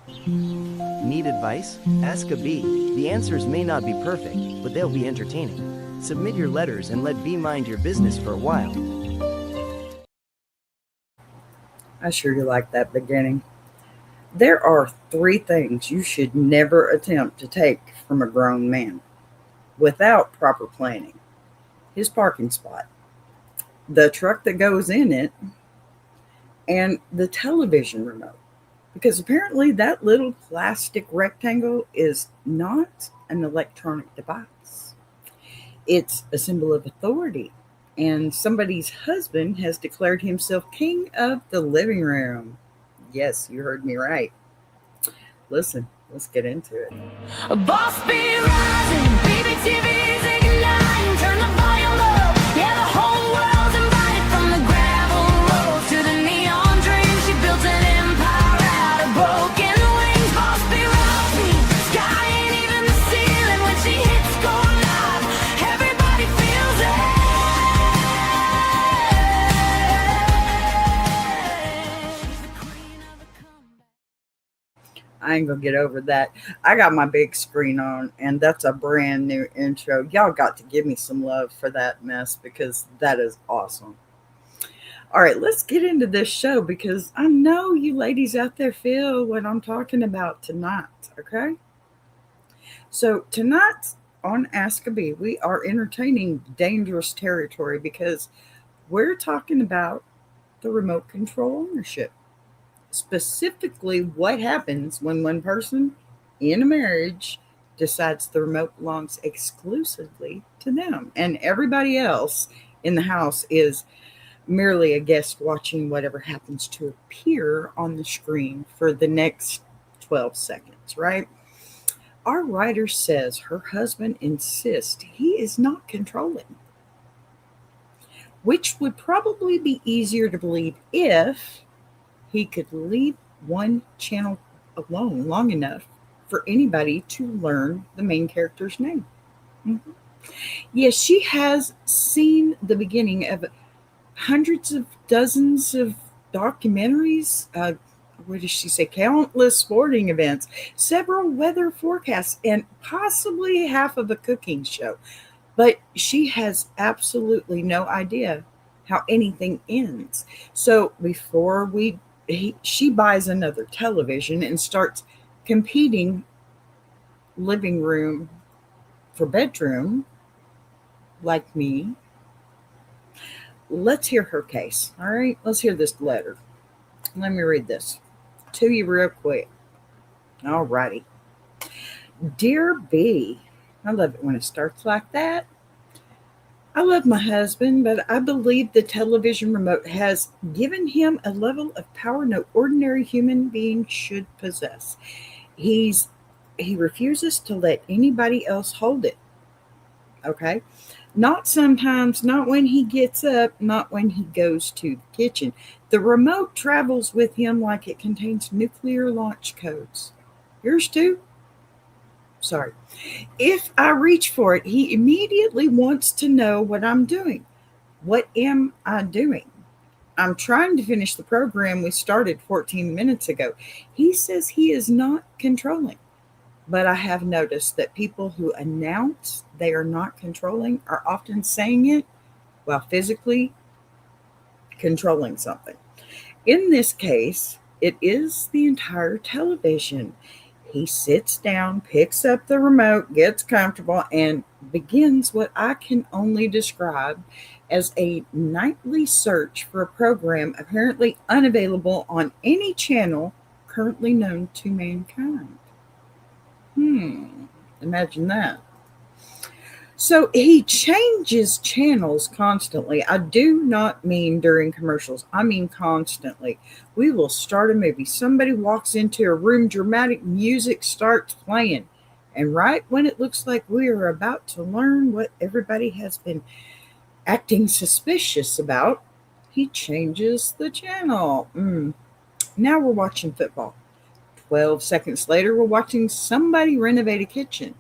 Need advice? Ask a bee. The answers may not be perfect, but they'll be entertaining. Submit your letters and let bee mind your business for a while. I sure do like that beginning. There are three things you should never attempt to take from a grown man without proper planning: his parking spot, the truck that goes in it, and the television remote. Because apparently that little plastic rectangle is not an electronic device. It's a symbol of authority. And somebody's husband has declared himself king of the living room. Yes, you heard me right. Listen, let's get into it. A boss be rising, baby TV's igniting, turn the volume up, yeah the whole world's invited. From the gravel roads to the neon dreams, she built an empire out of broken wings. Boss be rising, sky ain't even the ceiling when she hits go live, everybody feels it. She's the queen of the comeback. I ain't gonna get over that. I got my big screen on, and that's a brand new intro. Y'all got to give me some love for that mess because that is awesome. All right, let's get into this show because I know you ladies out there feel what I'm talking about tonight, okay? So, tonight on Ask a Bee, we are entertaining dangerous territory because we're talking about the remote control ownership. Specifically, what happens when one person in a marriage decides the remote belongs exclusively to them and everybody else in the house is merely a guest watching whatever happens to appear on the screen for the next 12 seconds, right? Our writer says her husband insists he is not controlling, which would probably be easier to believe if he could leave one channel alone long enough for anybody to learn the main character's name. Mhm. Yes, she has seen the beginning of hundreds of dozens of documentaries. What does she say? Countless sporting events, several weather forecasts, and possibly half of a cooking show. But she has absolutely no idea how anything ends. So before she buys another television and starts competing living room for bedroom, like me. Let's hear her case. All right, let's hear this letter. Let me read this to you real quick. All righty. Dear B, I love it when it starts like that. I love my husband, but I believe the television remote has given him a level of power no ordinary human being should possess. He's he refuses to let anybody else hold it. Okay? Not sometimes, not when he gets up, not when he goes to the kitchen. The remote travels with him like it contains nuclear launch codes. Yours too? Sorry. If I reach for it, he immediately wants to know what I'm doing. What am I doing? I'm trying to finish the program we started 14 minutes ago. He says he is not controlling, but I have noticed that people who announce they are not controlling are often saying it while physically controlling something. In this case, it is the entire television. He sits down, picks up the remote, gets comfortable, and begins what I can only describe as a nightly search for a program apparently unavailable on any channel currently known to mankind. Imagine that. So he changes channels constantly. I do not mean during commercials. I mean constantly. We will start a movie. Somebody walks into a room, dramatic music starts playing. And right when it looks like we are about to learn what everybody has been acting suspicious about, he changes the channel. Now we're watching football. 12 seconds later, we're watching somebody renovate a kitchen.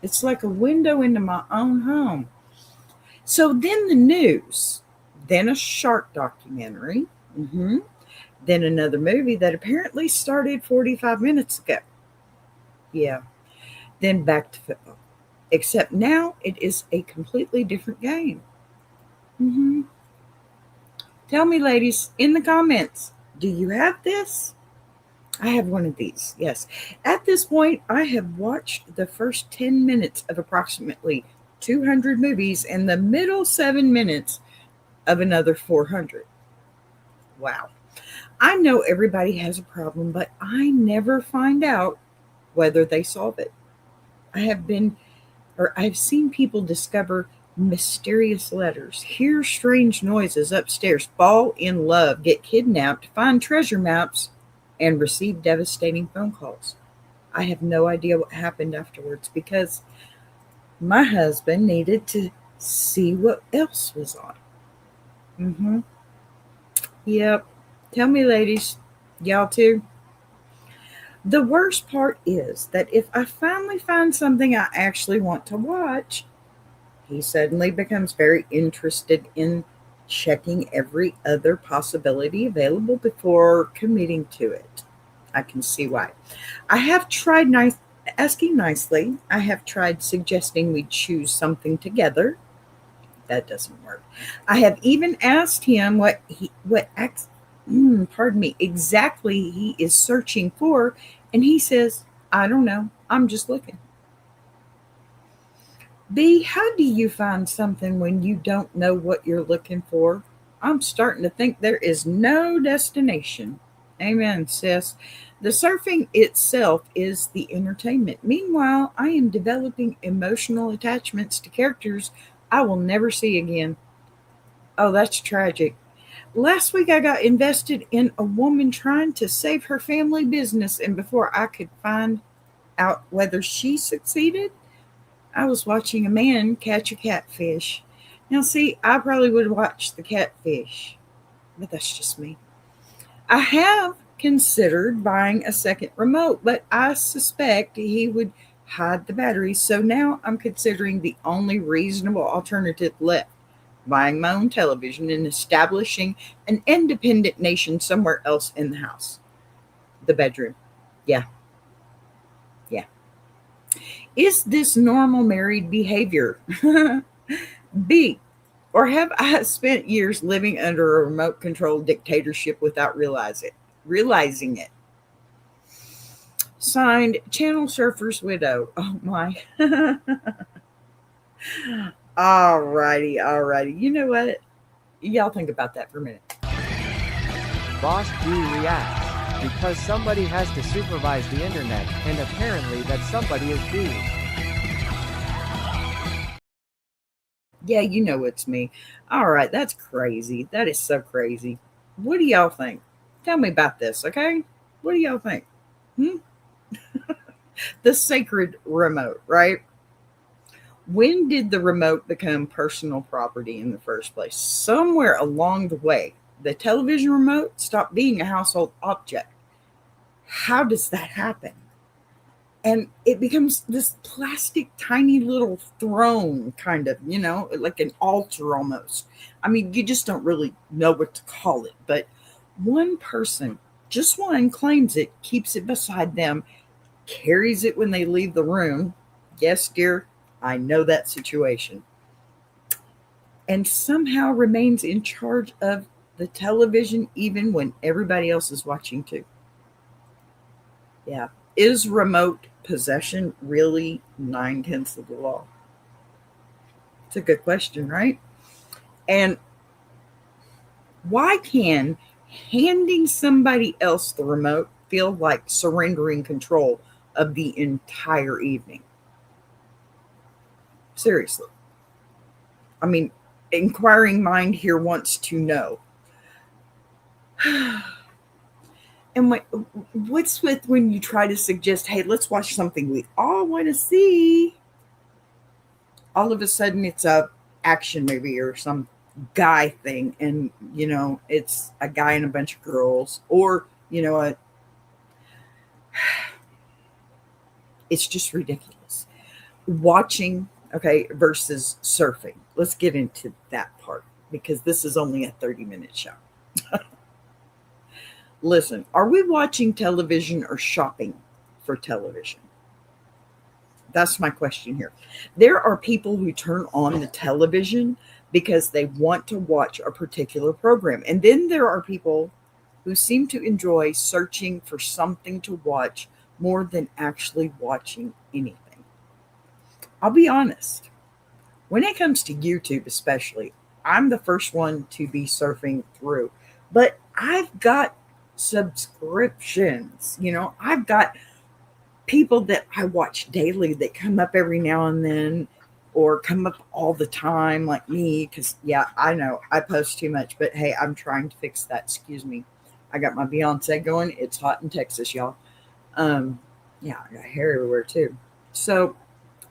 It's like a window into my own home. So then the news, then a shark documentary, Then another movie that apparently started 45 minutes ago. Yeah. Then back to football. Except now it is a completely different game. hmm Tell me, ladies, in the comments, do you have this? I have one of these, yes. At this point, I have watched the first 10 minutes of approximately 200 movies and the middle 7 minutes of another 400. Wow. I know everybody has a problem, but I never find out whether they solve it. I have been, or I've seen people discover mysterious letters, hear strange noises upstairs, fall in love, get kidnapped, find treasure maps, and receive devastating phone calls. I have no idea what happened afterwards because my husband needed to see what else was on. Mm-hmm. Yep. Tell me, ladies, y'all too. The worst part is that if I finally find something I actually want to watch, he suddenly becomes very interested in checking every other possibility available before committing to it. I can see why. I have tried asking nicely. I have tried suggesting we choose something together. That doesn't work. I have even asked him pardon me, exactly he is searching for, and he says, "I don't know. I'm just looking." B, how do you find something when you don't know what you're looking for? I'm starting to think there is no destination. Amen, sis. The surfing itself is the entertainment. Meanwhile, I am developing emotional attachments to characters I will never see again. Oh, that's tragic. Last week, I got invested in a woman trying to save her family business, and before I could find out whether she succeeded, I was watching a man catch a catfish. Now, see, I probably would watch the catfish, but that's just me. I have considered buying a second remote, but I suspect he would hide the batteries. So now I'm considering the only reasonable alternative left, buying my own television and establishing an independent nation somewhere else in the house. The bedroom. Yeah, yeah. Is this normal married behavior? B, or have I spent years living under a remote control dictatorship without realizing it? Signed, Channel Surfer's Widow. Oh my. Alrighty. You know what? Y'all think about that for a minute. Boss B reacts because somebody has to supervise the internet, and apparently that somebody is B. Yeah, you know it's me. All right, that's crazy. That is so crazy. What do y'all think? Tell me about this, okay? What do y'all think? Hmm? The sacred remote, right? When did the remote become personal property in the first place? Somewhere along the way, the television remote stopped being a household object. How does that happen? And it becomes this plastic, tiny little throne, kind of, like an altar almost. I mean, you just don't really know what to call it. But one person, just one, claims it, keeps it beside them, carries it when they leave the room. Yes, dear, I know that situation. And somehow remains in charge of the television even when everybody else is watching too. Yeah. Is remote possession really 9/10 of the law? It's a good question, right? And why can handing somebody else the remote feel like surrendering control of the entire evening? Seriously. I mean, inquiring mind here wants to know. And what's with when you try to suggest, hey, let's watch something we all want to see? All of a sudden it's a action movie or some guy thing, and it's a guy and a bunch of girls, or it's just ridiculous. Watching, okay, versus surfing. Let's get into that part because this is only a 30-minute show. Listen, are we watching television or shopping for television? That's my question here. There are people who turn on the television because they want to watch a particular program. And then there are people who seem to enjoy searching for something to watch more than actually watching anything. I'll be honest, when it comes to YouTube, especially, I'm the first one to be surfing through, but I've got subscriptions. I've got people that I watch daily that come up every now and then or come up all the time, like me. Because, yeah, I know I post too much, but hey, I'm trying to fix that. Excuse me. I got my Beyonce going. It's hot in Texas, y'all. Yeah, I got hair everywhere too. So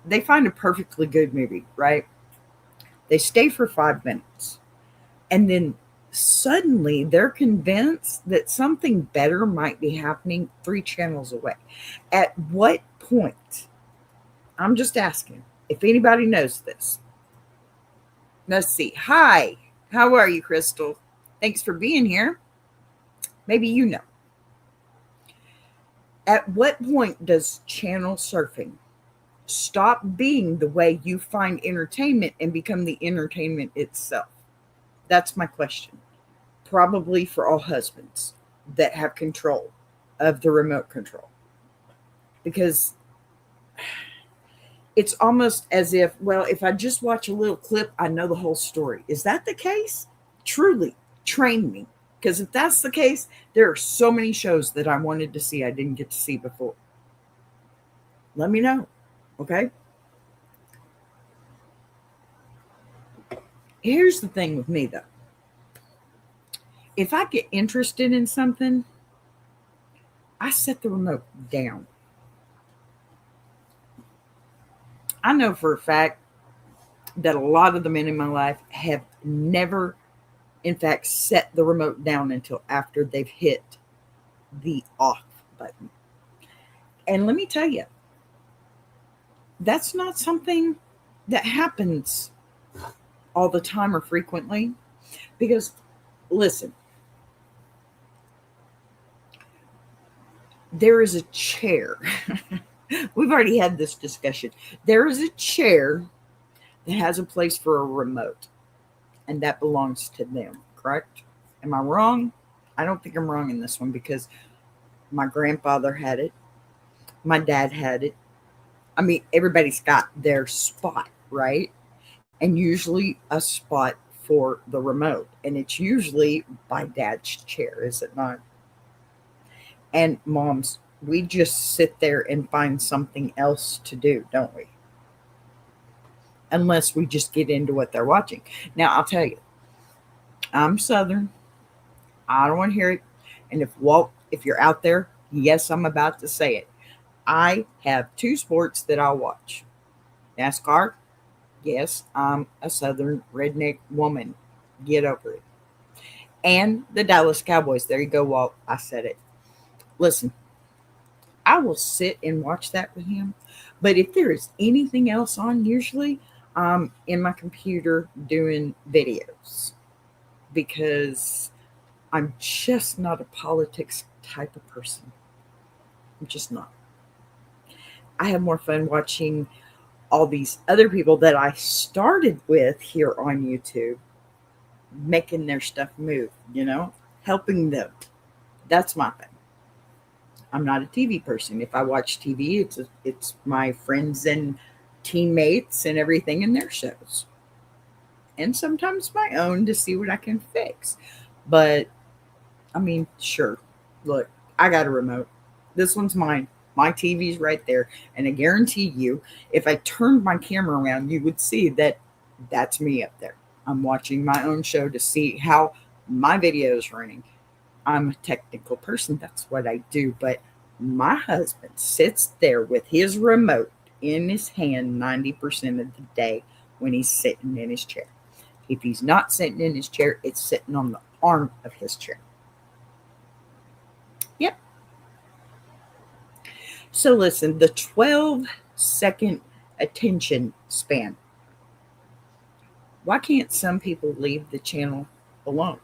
they find a perfectly good movie, right? They stay for 5 minutes and then suddenly they're convinced that something better might be happening 3 channels away. At what point? I'm just asking if anybody knows this. Let's see. Hi, how are you, Crystal? Thanks for being here. Maybe you know. At what point does channel surfing stop being the way you find entertainment and become the entertainment itself? That's my question. Probably for all husbands that have control of the remote control. Because it's almost as if, well, if I just watch a little clip, I know the whole story. Is that the case? Truly, train me. Because if that's the case, there are so many shows that I wanted to see I didn't get to see before. Let me know, okay? Here's the thing with me, though. If I get interested in something, I set the remote down. I know for a fact that a lot of the men in my life have never, in fact, set the remote down until after they've hit the off button. And let me tell you, that's not something that happens all the time or frequently. Because, listen, there is a chair. We've already had this discussion. There is a chair that has a place for a remote, and that belongs to them, correct? Am I wrong? I don't think I'm wrong in this one because my grandfather had it. My dad had it. I mean, everybody's got their spot, right? And usually a spot for the remote. And it's usually by dad's chair, is it not? And moms, we just sit there and find something else to do, don't we? Unless we just get into what they're watching. Now, I'll tell you, I'm Southern. I don't want to hear it. And if you're out there, yes, I'm about to say it. I have 2 sports that I watch. NASCAR. Yes, I'm a Southern redneck woman. Get over it. And the Dallas Cowboys. There you go, Walt. I said it. Listen, I will sit and watch that with him. But if there is anything else on, usually I'm in my computer doing videos because I'm just not a politics type of person. I'm just not. I have more fun watching all these other people that I started with here on YouTube making their stuff move, helping them. That's my thing. I'm not a TV person. If I watch TV, it's my friends and teammates and everything in their shows. And sometimes my own to see what I can fix. But, I mean, sure. Look, I got a remote. This one's mine. My TV's right there. And I guarantee you, if I turned my camera around, you would see that that's me up there. I'm watching my own show to see how my video is running. I'm a technical person. That's what I do. But my husband sits there with his remote in his hand 90% of the day when he's sitting in his chair. If he's not sitting in his chair, it's sitting on the arm of his chair. Yep. So listen, the 12-second attention span. Why can't some people leave the channel alone?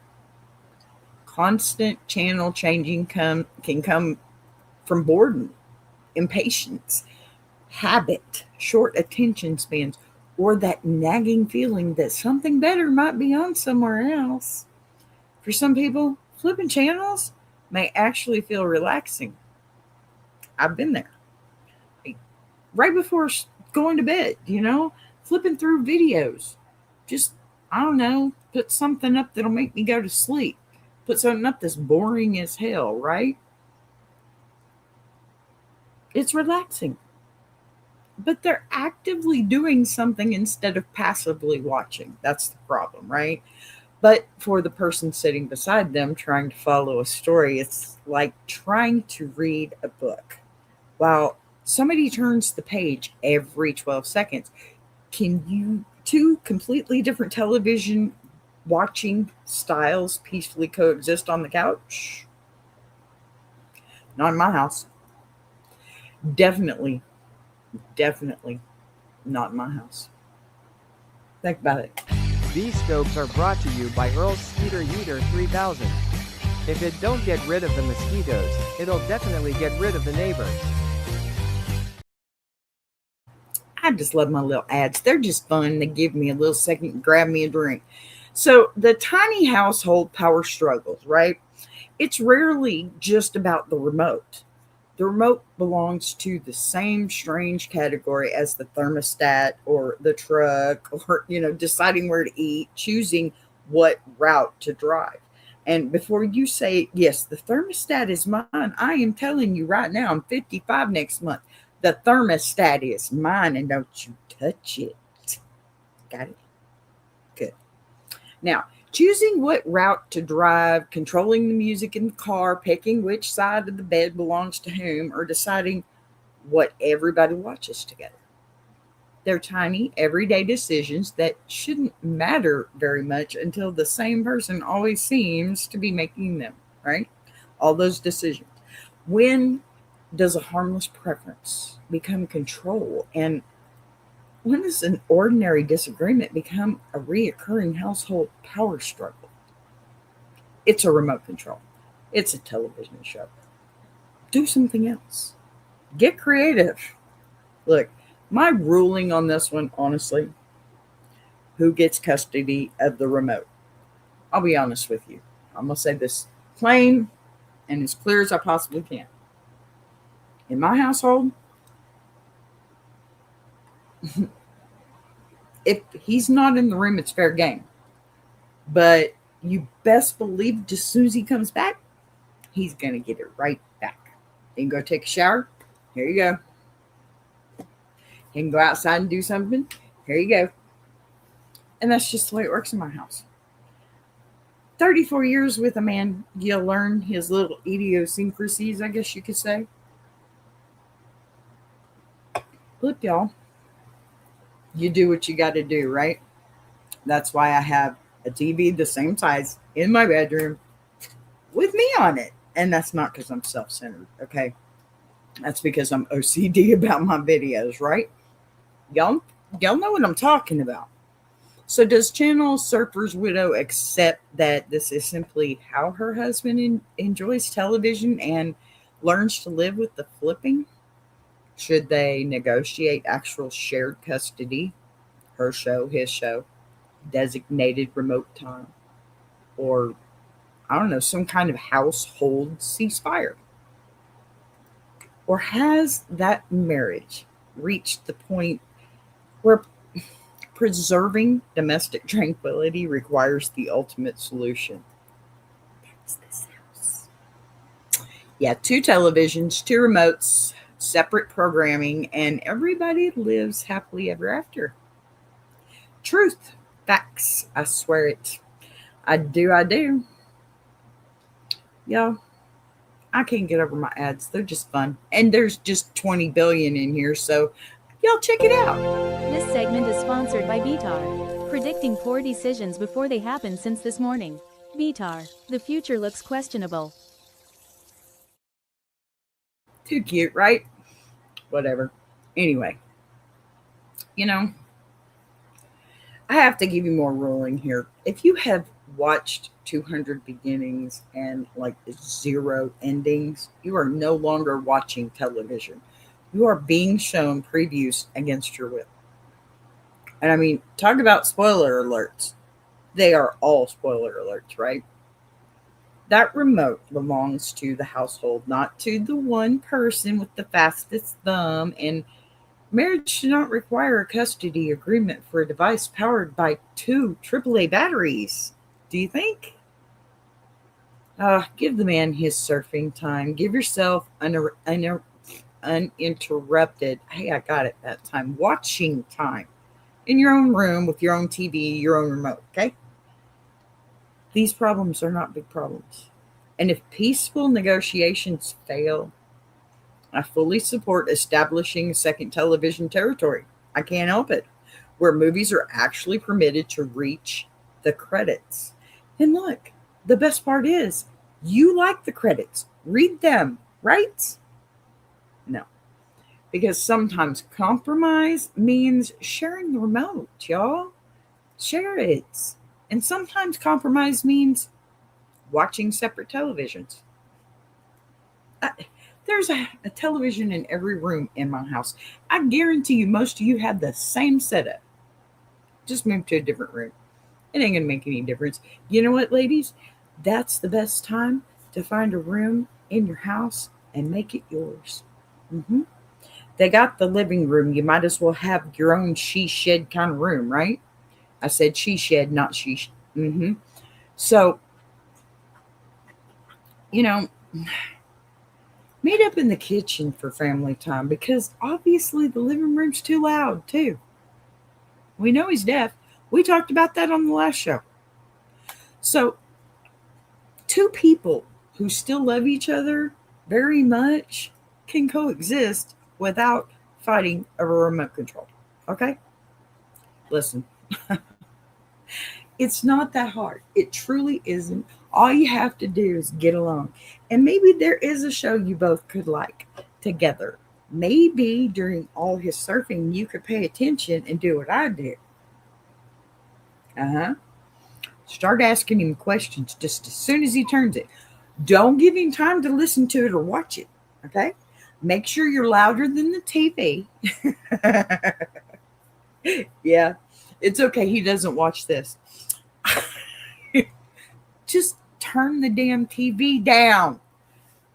Constant channel changing can come from boredom, impatience, habit, short attention spans, or that nagging feeling that something better might be on somewhere else. For some people, flipping channels may actually feel relaxing. I've been there. Right before going to bed, flipping through videos. Just, I don't know, put something up that'll make me go to sleep. Put something up that's boring as hell, right? It's relaxing. But they're actively doing something instead of passively watching. That's the problem, right? But for the person sitting beside them trying to follow a story, it's like trying to read a book. While somebody turns the page every 12 seconds, can you two completely different television watching styles peacefully coexist on the couch? Not in my house. Definitely, definitely not in my house. Think about it. These scopes are brought to you by Earl's Skeeter Yeeter 3000. If it don't get rid of the mosquitoes, it'll definitely get rid of the neighbors. I just love my little ads. They're just fun. They give me a little second to grab me a drink. So the tiny household power struggles, right? It's rarely just about the remote. The remote belongs to the same strange category as the thermostat or the truck or, deciding where to eat, choosing what route to drive. And before you say, yes, the thermostat is mine, I am telling you right now, I'm 55 next month. The thermostat is mine and don't you touch it. Got it? Good. Now, choosing what route to drive, controlling the music in the car, picking which side of the bed belongs to whom, or deciding what everybody watches together. They're tiny, everyday decisions that shouldn't matter very much until the same person always seems to be making them, right? All those decisions. When does a harmless preference become control? And when does an ordinary disagreement become a reoccurring household power struggle? It's a remote control. It's a television show. Do something else. Get creative. Look, my ruling on this one, honestly, who gets custody of the remote? I'll be honest with you. I'm going to say this plain and as clear as I possibly can. In my household, if he's not in the room, it's fair game. But you best believe as soon as he comes back, he's going to get it right back. He can go take a shower. Here you go. He can go outside and do something. Here you go. And that's just the way it works in my house. 34 years with a man, you learn his little idiosyncrasies, I guess you could say. Look, y'all, you do what you got to do, right? That's why I have a TV the same size in my bedroom with me on it. And that's not because I'm self-centered, okay? That's because I'm OCD about my videos, right? Y'all know what I'm talking about. So does Channel Surfer's widow accept that this is simply how her husband enjoys television and learns to live with the flipping? Should they negotiate actual shared custody, her show, his show, designated remote time, or, I don't know, some kind of household ceasefire? Or has that marriage reached the point where preserving domestic tranquility requires the ultimate solution? That's this house. Yeah, 2 televisions, 2 remotes, separate programming, and everybody lives happily ever after. Truth, facts, I swear it. I do. Y'all, I can't get over my ads. They're just fun. And there's just 20 billion in here, so y'all check it out. This segment is sponsored by BTAR. Predicting poor decisions before they happen since this morning. BTAR, the future looks questionable. Too cute, right? Whatever. Anyway, I have to give you more ruling here. If you have watched 200 beginnings and like 0 endings, you are no longer watching television. You are being shown previews against your will. And I mean, talk about spoiler alerts. They are all spoiler alerts, right? That remote belongs to the household, not to the one person with the fastest thumb. And marriage should not require a custody agreement for a device powered by 2 AAA batteries. Do you think? Give the man his surfing time. Give yourself uninterrupted, hey, I got it that time, watching time in your own room with your own TV, your own remote, okay? These problems are not big problems. And if peaceful negotiations fail, I fully support establishing a second television territory. I can't help it. Where movies are actually permitted to reach the credits. And look, the best part is you like the credits. Read them, right? No. Because sometimes compromise means sharing the remote, y'all. Share it. And sometimes compromise means watching separate televisions. There's a television in every room in my house. I guarantee you most of you have the same setup. Just move to a different room. It ain't going to make any difference. You know what, ladies? That's the best time to find a room in your house and make it yours. They got the living room. You might as well have your own she shed kind of room, right? I said she shed, not she. So, you know, meet up in the kitchen for family time because obviously the living room's too loud too. We know he's deaf. We talked about that on the last show. So, 2 people who still love each other very much can coexist without fighting over remote control. Okay? Listen. It's not that hard. It truly isn't. All you have to do is get along. And maybe there is a show you both could like together. Maybe during all his surfing, you could pay attention and do what I did. Start asking him questions just as soon as he turns it. Don't give him time to listen to it or watch it. Okay? Make sure you're louder than the TV. Yeah, it's okay. He doesn't watch this. Just turn the damn TV down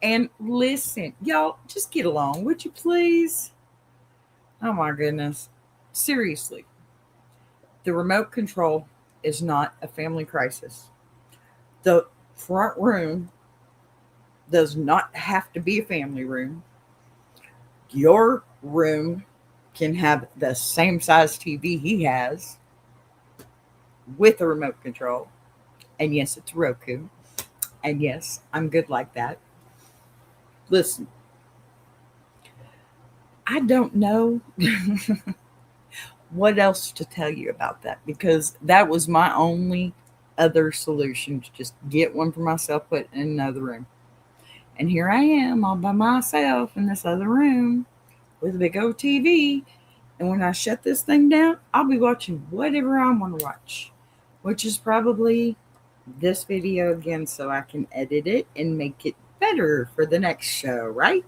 and listen. Y'all, just get along, would you please? Oh my goodness. Seriously. The remote control is not a family crisis. The front room does not have to be a family room. Your room can have the same size TV he has with a remote control. And yes, it's Roku. And yes, I'm good like that. Listen, I don't know what else to tell you about that because that was my only other solution to just get one for myself, put in another room. And here I am all by myself in this other room with a big old TV. And when I shut this thing down, I'll be watching whatever I want to watch, which is probably this video again so I can edit it and make it better for the next show, right?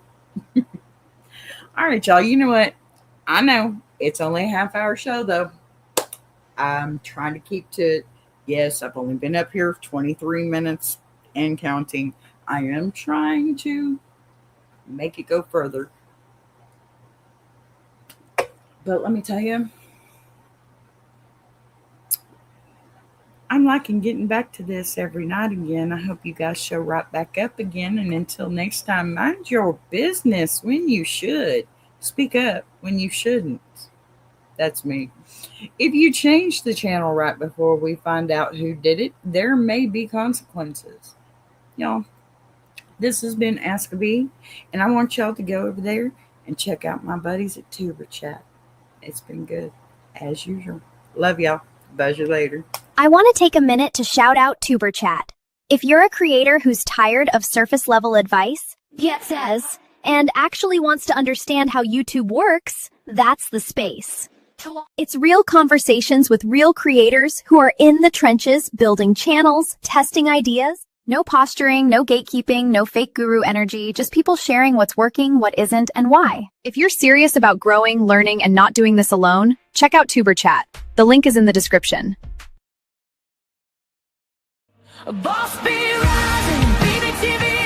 All right, y'all. You know what? I know it's only a half-hour show, though. I'm trying to keep to it. Yes, I've only been up here 23 minutes and counting. I am trying to make it go further. But let me tell you, I'm liking getting back to this every night again. I hope you guys show right back up again. And until next time, mind your business when you should. Speak up when you shouldn't. That's me. If you change the channel right before we find out who did it, there may be consequences. Y'all, this has been Ask a Bee, and I want y'all to go over there and check out my buddies at Tuber Chat. It's been good, as usual. Love y'all. Buzz you later. I want to take a minute to shout out Tuber Chat. If you're a creator who's tired of surface level advice, and actually wants to understand how YouTube works, that's the space. It's real conversations with real creators who are in the trenches, building channels, testing ideas. No posturing, no gatekeeping, no fake guru energy, just people sharing what's working, what isn't, and why. If you're serious about growing, learning, and not doing this alone, check out Tuber Chat. The link is in the description. Boss be rising, baby TV